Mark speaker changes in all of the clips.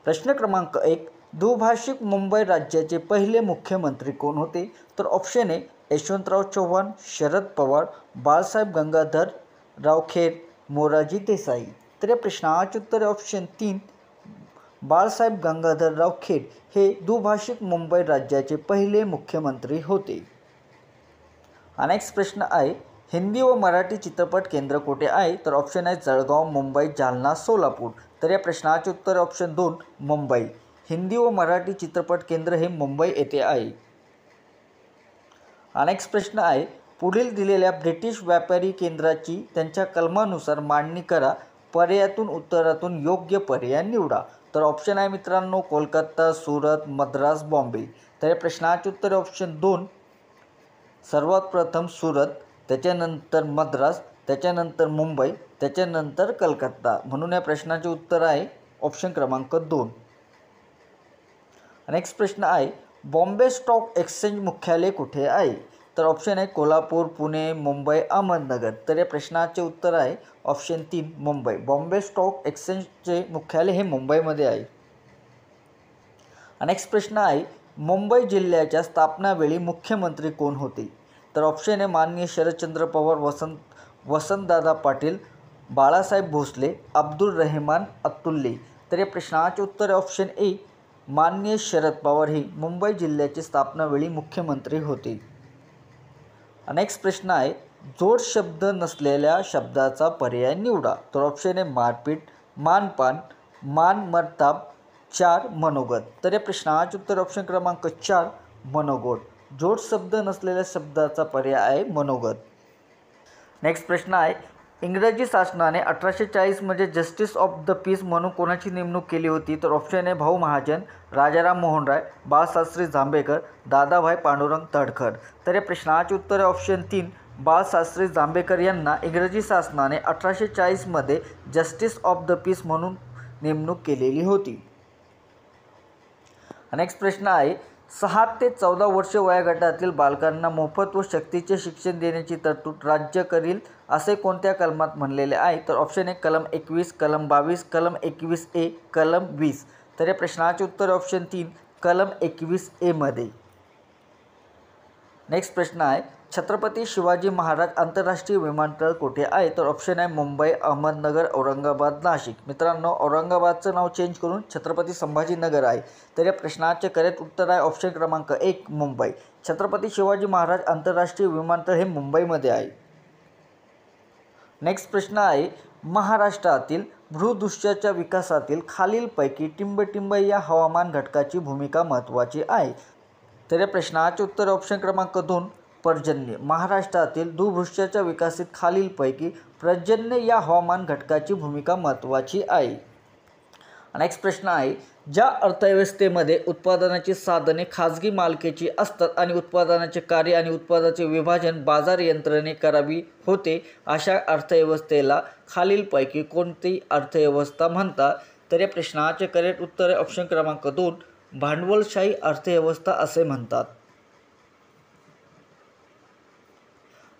Speaker 1: प्रश्न क्रमांक 1, द्विभाषिक मुंबई राज्याचे पहिले मुख्यमंत्री कोण होते? तर ऑप्शन ए यशवंतराव चव्हाण, शरद पवार, बाळासाहेब गंगाधरराव खेर, मोरारजी देसाई. तर या प्रश्नाचे उत्तर ऑप्शन 3, बाळासाहेब गंगाधरराव खेर हे द्विभाषिक मुंबई राज्याचे पहिले मुख्यमंत्री होते. नेक्स्ट प्रश्न आहे, हिंदी व मराठी चित्रपट केंद्र कुठे आहे? तर ऑप्शन आहे जळगाव, मुंबई, जालना, सोलापूर. तर या प्रश्नाचे उत्तर ऑप्शन 2, मुंबई. हिंदी व मराठी चित्रपट केंद्र हे मुंबई येथे आहे. नेक्स्ट प्रश्न आहे, पुढील दिलेल्या ब्रिटिश व्यापारी केंद्राची त्यांच्या कलमानुसार मांडणी करा. पर्यायातून उत्तरातून योग्य पर्याय निवडा. तर ऑप्शन आहे मित्रांनो कोलकाता, सुरत, मद्रास, बॉम्बे. तर या प्रश्नाचे उत्तर ऑप्शन 2, सर्वात प्रथम सुरत, त्याच्यानंतर मद्रास, त्याच्यानंतर मुंबई, त्याच्यानंतर कलकत्ता. म्हणून या प्रश्नाचे उत्तर आहे ऑप्शन क्रमांक 2. नेक्स्ट प्रश्न आहे, बॉम्बे स्टॉक एक्सचेंज मुख्यालय कुठे आहे? तर ऑप्शन आहे कोल्हापूर, पुणे, मुंबई, अहमदनगर. तर या प्रश्नाचे उत्तर आहे ऑप्शन 3, मुंबई. बॉम्बे स्टॉक एक्सचेंजचे मुख्यालय हे मुंबईमध्ये आहे. नेक्स्ट प्रश्न आहे, मुंबई जिल्ह्याच्या स्थापनावेळी मुख्यमंत्री कोण होते? तर ऑप्शन आहे माननीय शरदचंद्र पवार, वसंतदादा पाटील, बाळासाहेब भोसले, अब्दुल रहमान अब्दुल्ले. तर या प्रश्नाचे उत्तर ऑप्शन ए, माननीय शरद पवार हे मुंबई जिल्ह्याचे स्थापनावेळी मुख्यमंत्री होते. नेक्स्ट प्रश्न आहे, जोड शब्द नसलेल्या शब्दाचा पर्याय निवडा. तर ऑप्शन आहे मारपीट, मानपान, मानमर्ताब, 4 मनोगत. तर या प्रश्नाचे उत्तर ऑप्शन क्रमांक 4, मनोगत. जोड शब्द नसलेल्या शब्दाचा पर्याय आहे मनोगत. नेक्स्ट प्रश्न आहे, इंग्रजी शासनाने 1840 मध्ये जस्टिस ऑफ द पीस म्हणून कोणाची नेमणूक केली होती? तर ऑप्शन आहे भाऊ महाजन, राजाराम मोहन राय, बाळशास्त्री जांभेकर, दादाभाई पांडुरंग तडखर. तर या प्रश्नाचे उत्तर आहे ऑप्शन 3, बाळशास्त्री जांभेकर यांना इंग्रजी शासनाने 1840 मध्ये जस्टिस ऑफ द पीस म्हणून नेमणूक केलेली होती. नेक्स्ट प्रश्न आहे, 6 ते 14 वर्ष वयोगटातील बालकांना मोफत व सक्तीचे शिक्षण देण्याची तरतूद राज्य करील असे कोणत्या कलमात म्हणलेले आहे? तर ऑप्शन आहे कलम 21, कलम 22, कलम 21A, कलम 20. तर या प्रश्नाचे उत्तर ऑप्शन 3, कलम 21A मध्ये. नेक्स्ट प्रश्न आहे, छत्रपती शिवाजी महाराज आंतरराष्ट्रीय विमानतळ कुठे आहे? तर ऑप्शन आहे मुंबई, अहमदनगर, औरंगाबाद, नाशिक. मित्रांनो औरंगाबादचं नाव चेंज करून छत्रपती संभाजीनगर आहे. तर या प्रश्नाचे करेक्ट उत्तर आहे ऑप्शन क्रमांक 1, मुंबई. छत्रपती शिवाजी महाराज आंतरराष्ट्रीय विमानतळ हे मुंबईमध्ये आहे. नेक्स्ट प्रश्न आहे, महाराष्ट्रातील भूदृश्याच्या विकासातील खालीलपैकी टिंबटिंब या हवामान घटकाची भूमिका महत्त्वाची आहे. तर या प्रश्नाचे उत्तर ऑप्शन क्रमांक 2, पर्जन्य. महाराष्ट्रातील भूदृश्याच्या विकासात खालीलपैकी पर्जन्य या हवामान घटकाची भूमिका महत्त्वाची आहे. नेक्स्ट प्रश्न आहे, ज्या अर्थव्यवस्थेमध्ये उत्पादनाची साधने खाजगी मालकीची असतात आणि उत्पादनाचे कार्य आणि उत्पादनाचे विभाजन बाजार यंत्रणेने करावी होते अशा अर्थव्यवस्थेला खालीलपैकी कोणती अर्थव्यवस्था म्हणतात? तर या प्रश्नाचे करेक्ट उत्तर आहे ऑप्शन क्रमांक 2, भांडवलशाही अर्थव्यवस्था असे म्हणतात.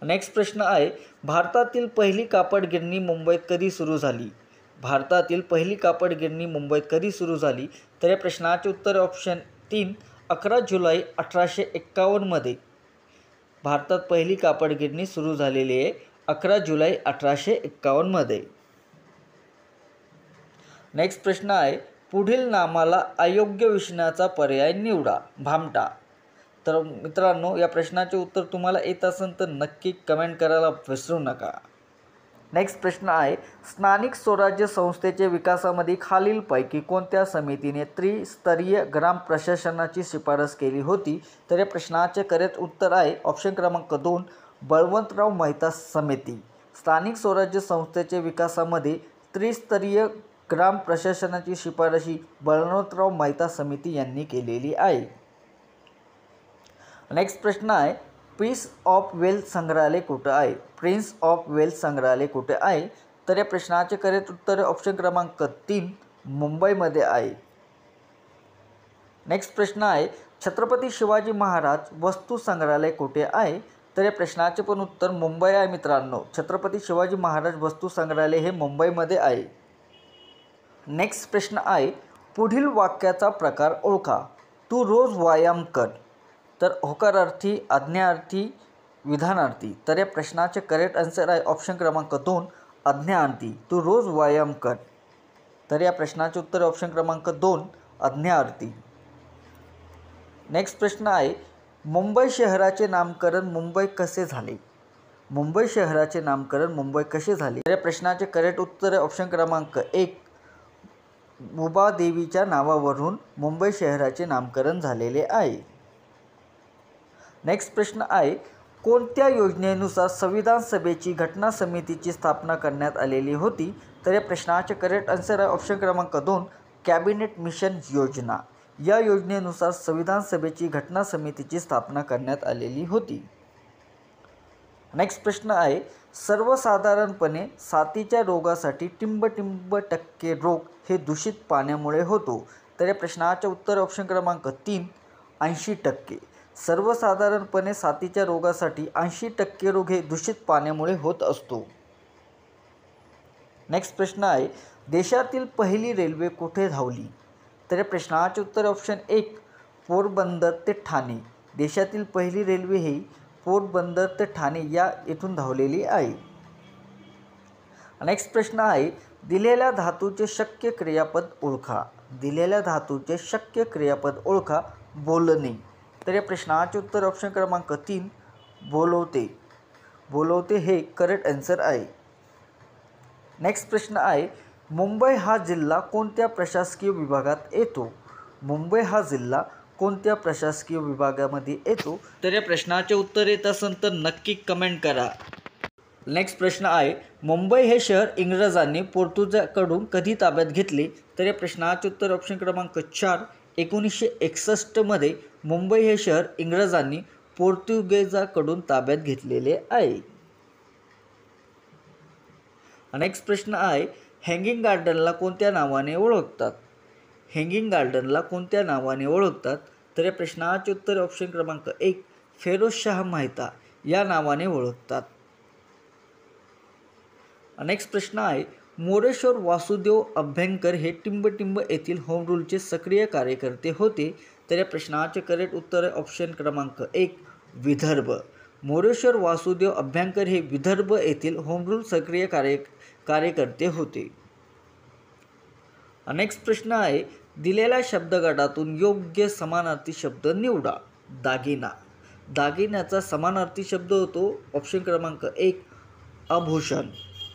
Speaker 1: नेक्स्ट प्रश्न आहे, भारतातील पहिली कापड गिरणी मुंबईत कधी सुरू झाली? भारतातील पहिली कापड गिरणी मुंबईत कधी सुरू झाली? तर या प्रश्नाचे उत्तर ऑप्शन 3, 11 जुलै 1851 मध्ये भारतात पहिली कापड गिरणी सुरू झालेली आहे 11 जुलै 1851 मध्ये. नेक्स्ट प्रश्न आहे, पुढील नामाला अयोग्य विशेषणाचा पर्याय निवडा. भामटा. तर मित्रांनो या प्रश्नाचे उत्तर तुम्हाला येत असेल तर नक्की कमेंट करायला विसरू नका. नेक्स्ट प्रश्न आहे, स्थानिक स्वराज्य संस्थेच्या विकासामध्ये खालीलपैकी कोणत्या समितीने त्रिस्तरीय ग्राम प्रशासनाची शिफारस केली होती? तर या प्रश्नाचे करेक्ट उत्तर आहे ऑप्शन क्रमांक 2, बळवंतराव मेहता समिती. स्थानिक स्वराज्य संस्थेच्या विकासामध्ये त्रिस्तरीय ग्राम प्रशासनाची शिफारस बळवंतराव मेहता समिती यांनी केलेली आहे. नेक्स्ट प्रश्न आहे, प्रिन्स ऑफ वेल्स संग्रहालय कुठे आहे? प्रिन्स ऑफ वेल्स संग्रहालय कुठे आहे? तर या प्रश्नाचे करेक्ट उत्तर ऑप्शन क्रमांक 3, मुंबईमध्ये आहे. नेक्स्ट प्रश्न आहे, छत्रपती शिवाजी महाराज वस्तू संग्रहालय कुठे आहे? तर या प्रश्नाचे पण उत्तर मुंबई आहे मित्रांनो. छत्रपती शिवाजी महाराज वस्तू संग्रहालय हे मुंबईमध्ये आहे. नेक्स्ट प्रश्न आहे, पुढील वाक्याचा प्रकार ओळखा. तू रोज व्यायाम कर. तर होकारार्थी, आज्ञार्थी, विधानार्थी. तर या प्रश्नाचे करेक्ट आन्सर आहे ऑप्शन क्रमांक 2 आज्ञार्थी. तू रोज व्यायाम कर. तर या प्रश्नाचे उत्तर ऑप्शन क्रमांक 2 आज्ञार्थी. नेक्स्ट प्रश्न आहे मुंबई शहराचे नामकरण मुंबई कसे झाले. मुंबई शहराचे नामकरण मुंबई कसे झाले. तर या प्रश्नाचे करेक्ट उत्तर आहे ऑप्शन क्रमांक 1 मुंबादेवीच्या नावावरून मुंबई शहराचे नामकरण झालेले आहे. नेक्स्ट प्रश्न आहे कोणत्या योजनेनुसार संविधान सभेची घटना समितीची स्थापना करण्यात आलेली होती. तर या प्रश्नाचे करेक्ट आन्सर आहे ऑप्शन क्रमांक 2 कॅबिनेट मिशन योजना. या योजनेनुसार संविधान सभेची घटना समितीची स्थापना करण्यात आलेली होती. नेक्स्ट प्रश्न आहे सर्वसाधारणपणे साथीच्या रोगासाठी टिंबटिंब टक्के रोग हे दूषित पाण्यामुळे होतो. तर या प्रश्नाचे उत्तर ऑप्शन क्रमांक 3 80%. सर्वसाधारणपणे साथीच्या रोगासाठी 80% रोग हे दूषित पाण्यामुळे होत असतो. नेक्स्ट प्रश्न आहे देशातील पहिली रेल्वे कुठे धावली. तर या प्रश्नाचे उत्तर ऑप्शन 1 पोरबंदर ते ठाणे. देशातील पहिली रेल्वे ही पोरबंदर ते ठाणे या येथून धावलेली आहे. नेक्स्ट प्रश्न आहे दिलेल्या धातूचे शक्य क्रियापद ओळखा. दिलेल्या धातूचे शक्य क्रियापद ओळखा. बोलणे. तर या प्रश्नाचे उत्तर ऑप्शन क्रमांक 3 बोलवते. बोलवते हे करेक्ट आन्सर आहे. नेक्स्ट प्रश्न आहे मुंबई हा जिल्हा कोणत्या प्रशासकीय विभागात येतो. मुंबई हा जिल्हा कोणत्या प्रशासकीय विभागामध्ये येतो. तर या प्रश्नाचे उत्तर येत असेल तर नक्की कमेंट करा. नेक्स्ट प्रश्न आहे मुंबई हे शहर इंग्रजांनी पोर्तुगीजांकडून कधी ताब्यात घेतले. तर या प्रश्नाचे उत्तर ऑप्शन क्रमांक 4 1961 मध्ये मुंबई हे शहर इंग्रजांनी पोर्तुगीजांकडून ताब्यात घेतलेले आहे. नेक्स्ट प्रश्न आहे हँगिंग गार्डनला कोणत्या नावाने ओळखतात. हँगिंग गार्डनला कोणत्या नावाने ओळखतात. तर या प्रश्नाचे उत्तर ऑप्शन क्रमांक 1 फिरोजशाह मेहता या नावाने ओळखतात. नेक्स्ट प्रश्न आहे मोरेश्वर वासुदेव अभ्यंकर हे टिंबटिंब येथील होम रूलचे सक्रिय कार्यकर्ते होते. तर या प्रश्नाचे करेक्ट उत्तर आहे ऑप्शन क्रमांक 1 विदर्भ. मोरेश्वर वासुदेव अभ्यंकर हे विदर्भ येथील होम रूल सक्रिय कार्यकर्ते होते. नेक्स्ट प्रश्न आहे दिलेल्या शब्दगटातून योग्य समानार्थी शब्द निवडा. दागिना. दागिन्याचा समानार्थी शब्द होतो ऑप्शन क्रमांक 1 आभूषण.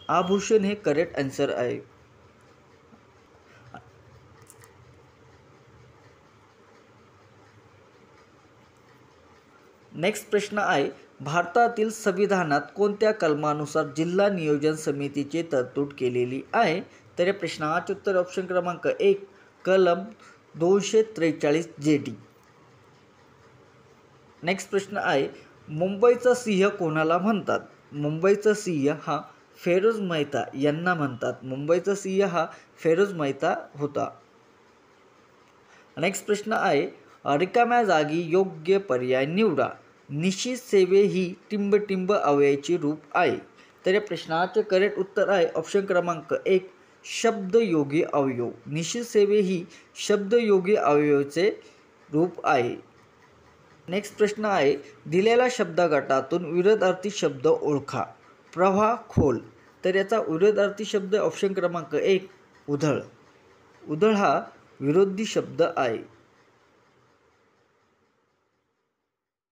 Speaker 1: आभूषण हे करेक्ट आन्सर आहे. नेक्स्ट प्रश्न आहे भारतातील संविधानात कोणत्या कलमानुसार जिल्हा नियोजन समितीची तरतूद केलेली आहे. तर या प्रश्नाचे उत्तर ऑप्शन क्रमांक 1 कलम 243 JD. नेक्स्ट प्रश्न आहे मुंबईचा सिंह कोणाला म्हणतात. मुंबईचा सिंह हा फिरोज मेहता यांना म्हणतात. मुंबईचा सिंह हा फिरोज मेहता होता. नेक्स्ट प्रश्न आहे रिकाम्या जागी योग्य पर्याय निवडा. निश्चित सेवे ही टिंबटिंब अवयवाचे रूप आहे. तर या प्रश्नाचे करेक्ट उत्तर आहे ऑप्शन क्रमांक 1 शब्दयोगी अवयव. निश्चित सेवे ही शब्दयोगी अवयवाचे रूप आहे. नेक्स्ट प्रश्न आहे दिलेल्या शब्दगटातून विरोधार्थी शब्द ओळखा. प्रवाह खोल. तर याचा विरोधार्थी शब्द ऑप्शन क्रमांक 1 उधळ. उधळ हा विरोधी शब्द आहे.